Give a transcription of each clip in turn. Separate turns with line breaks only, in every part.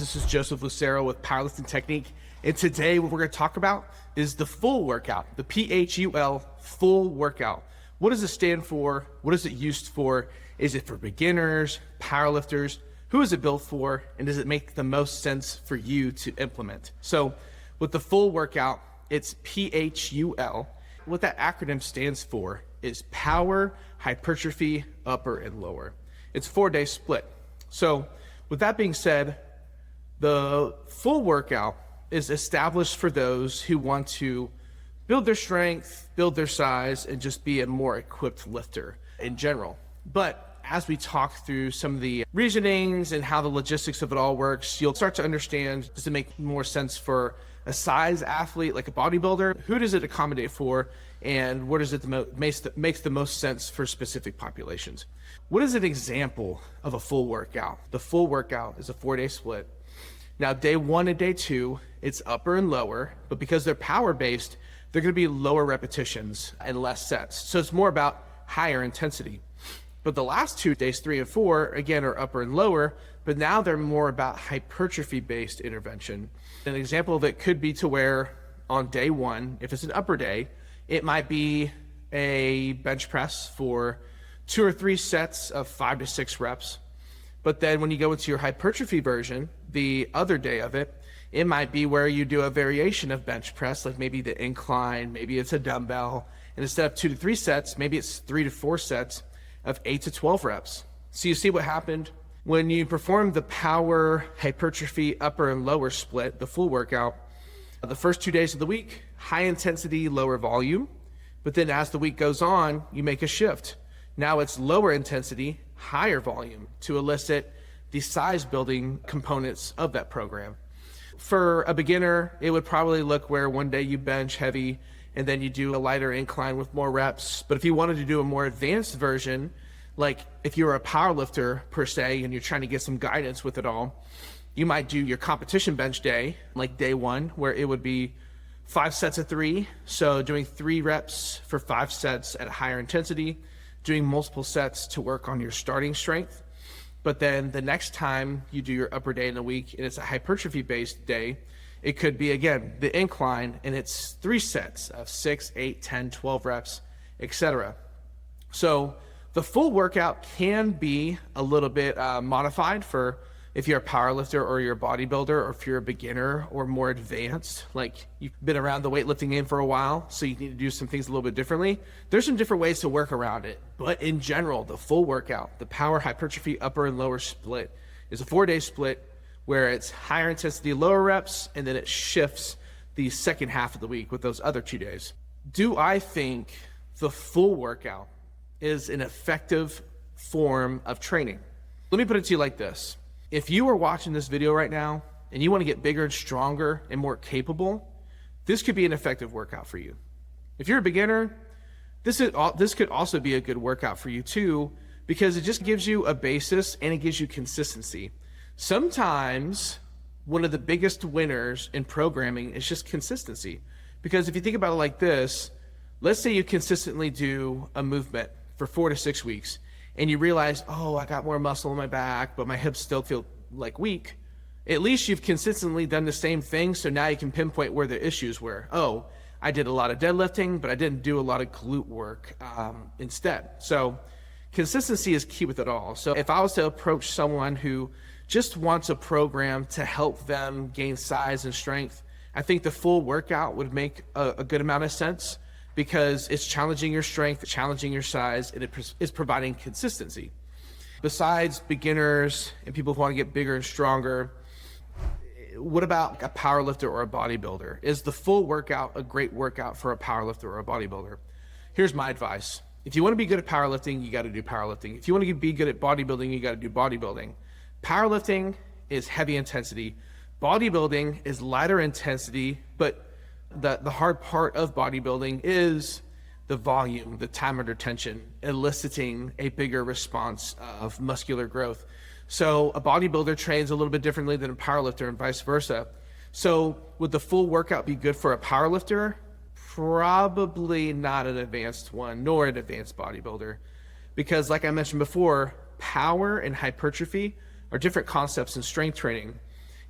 This is Joseph Lucero with Powerlifting Technique, and today what we're going to talk about is the PHUL workout, the p.h.u.l. PHUL workout. What does it stand for? What is it used for? Is it for beginners, powerlifters? Who is it built for? And does it make the most sense for you to implement? So with the PHUL workout, it's p.h.u.l. What that acronym stands for is power, hypertrophy, upper and lower. It's a 4-day split. So with that being said, the PHUL workout is established for those who want to build their strength, build their size, and just be a more equipped lifter in general. But as we talk through some of the reasonings and how the logistics of it all works, you'll start to understand, does it make more sense for a size athlete like a bodybuilder? Who does it accommodate for? And where does it makes the most sense for specific populations? What is an example of a PHUL workout? The PHUL workout is a 4-day split. Now, day 1 and day 2, it's upper and lower, but because they're power-based, they're going to be lower repetitions and less sets. So it's more about higher intensity. But the last 2, days 3 and 4, again, are upper and lower, but now they're more about hypertrophy-based intervention. An example of it could be to where on day 1, if it's an upper day, it might be a bench press for 2 or 3 sets of 5 to 6 reps. But then when you go into your hypertrophy version, the other day of it, it might be where you do a variation of bench press, like maybe the incline, maybe it's a dumbbell, and instead of 2 to 3 sets, maybe it's 3 to 4 sets of 8 to 12 reps. So you see what happened when you perform the power, hypertrophy, upper and lower split, the PHUL workout. The first 2 days of the week, high intensity, lower volume, but then as the week goes on, you make a shift. Now it's lower intensity, higher volume to elicit the size building components of that program. For a beginner, it would probably look where one day you bench heavy and then you do a lighter incline with more reps. But if you wanted to do a more advanced version, like if you're a powerlifter per se and you're trying to get some guidance with it all, you might do your competition bench day, like day 1, where it would be 5 sets of 3. So doing 3 reps for 5 sets at a higher intensity, doing multiple sets to work on your starting strength. But then the next time you do your upper day in the week and it's a hypertrophy based day, it could be again the incline and it's 3 sets of 6, 8, 10, 12 reps, etc. So the PHUL workout can be a little bit modified for if you're a powerlifter or you're a bodybuilder, or if you're a beginner or more advanced, like you've been around the weightlifting game for a while, so you need to do some things a little bit differently. There's some different ways to work around it. But in general, the PHUL workout, the power, hypertrophy, upper and lower split, is a 4-day split where it's higher intensity, lower reps, and then it shifts the second half of the week with those other 2 days. Do I think the PHUL workout is an effective form of training? Let me put it to you like this. If you are watching this video right now and you want to get bigger and stronger and more capable, this could be an effective workout for you. If you're a beginner, this could also be a good workout for you too, because it just gives you a basis and it gives you consistency. Sometimes one of the biggest winners in programming is just consistency. Because if you think about it like this, let's say you consistently do a movement for 4 to 6 weeks, and you realize, oh, I got more muscle in my back, but my hips still feel like weak. At least you've consistently done the same thing, so now you can pinpoint where the issues were. Oh, I did a lot of deadlifting, but I didn't do a lot of glute work instead. So consistency is key with it all. So if I was to approach someone who just wants a program to help them gain size and strength, I think the PHUL workout would make a good amount of sense, because it's challenging your strength, challenging your size, and it is providing consistency. Besides beginners and people who want to get bigger and stronger, what about a powerlifter or a bodybuilder? Is the PHUL workout a great workout for a powerlifter or a bodybuilder? Here's my advice. If you want to be good at powerlifting, you got to do powerlifting. If you want to be good at bodybuilding, you got to do bodybuilding. Powerlifting is heavy intensity. Bodybuilding is lighter intensity, but the hard part of bodybuilding is the volume, the time under tension, eliciting a bigger response of muscular growth. So a bodybuilder trains a little bit differently than a powerlifter and vice versa. So would the PHUL workout be good for a powerlifter? Probably not an advanced one, nor an advanced bodybuilder. Because like I mentioned before, power and hypertrophy are different concepts in strength training.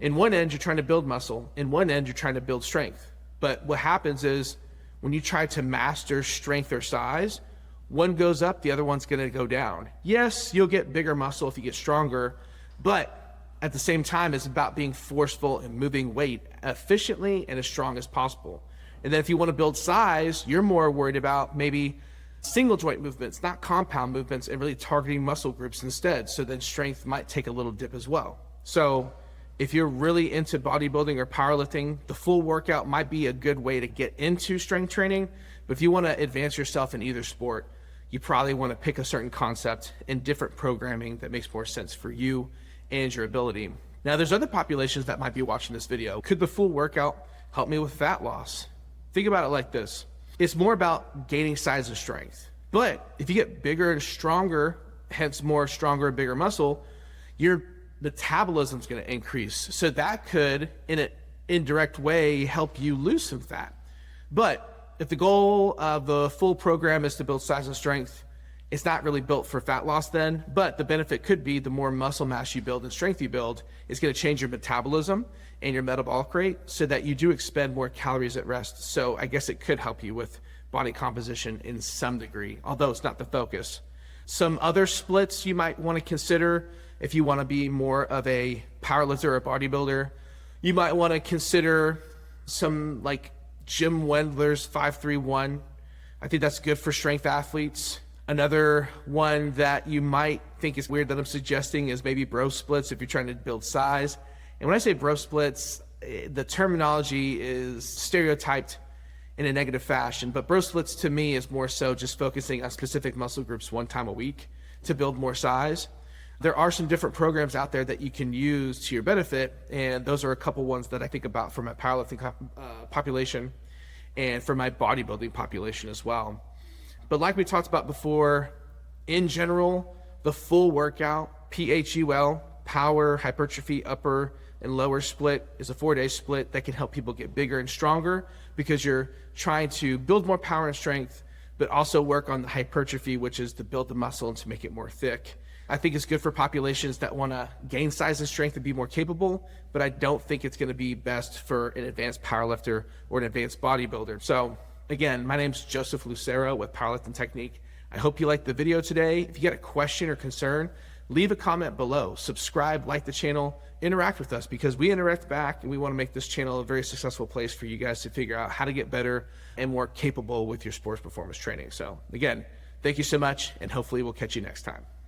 In one end, you're trying to build muscle. In one end, you're trying to build strength. But what happens is when you try to master strength or size, one goes up, the other one's going to go down. Yes, you'll get bigger muscle if you get stronger, but at the same time, it's about being forceful and moving weight efficiently and as strong as possible. And then if you want to build size, you're more worried about maybe single joint movements, not compound movements, and really targeting muscle groups instead. So then strength might take a little dip as well. So if you're really into bodybuilding or powerlifting, the full workout might be a good way to get into strength training. But if you want to advance yourself in either sport, you probably want to pick a certain concept and different programming that makes more sense for you and your ability. Now, there's other populations that might be watching this video. Could the full workout help me with fat loss? Think about it like this. It's more about gaining size and strength. But if you get bigger and stronger, hence more stronger and bigger muscle, your metabolism is going to increase. So that could, in an indirect way, help you lose some fat. But if the goal of the full program is to build size and strength, it's not really built for fat loss then, but the benefit could be the more muscle mass you build and strength you build is going to change your metabolism and your metabolic rate so that you do expend more calories at rest. So I guess it could help you with body composition in some degree, although it's not the focus. Some other splits you might want to consider if you want to be more of a powerlifter or a bodybuilder. You might want to consider some like Jim Wendler's 5-3-1. I think that's good for strength athletes. Another one that you might think is weird that I'm suggesting is maybe bro splits if you're trying to build size. And when I say bro splits, the terminology is stereotyped in a negative fashion, but bro splits to me is more so just focusing on specific muscle groups one time a week to build more size. There are some different programs out there that you can use to your benefit, and those are a couple ones that I think about for my powerlifting population and for my bodybuilding population as well. But like we talked about before, in general, the full workout, p.h.u.l, power, hypertrophy, upper and lower split is a 4-day split that can help people get bigger and stronger because you're trying to build more power and strength, but also work on the hypertrophy, which is to build the muscle and to make it more thick. I think it's good for populations that want to gain size and strength and be more capable, but I don't think it's going to be best for an advanced powerlifter or an advanced bodybuilder. So again, my name's Joseph Lucero with Powerlifting Technique. I hope you liked the video today. If you got a question or concern, leave a comment below, subscribe, like the channel, interact with us because we interact back and we want to make this channel a very successful place for you guys to figure out how to get better and more capable with your sports performance training. So again, thank you so much and hopefully we'll catch you next time.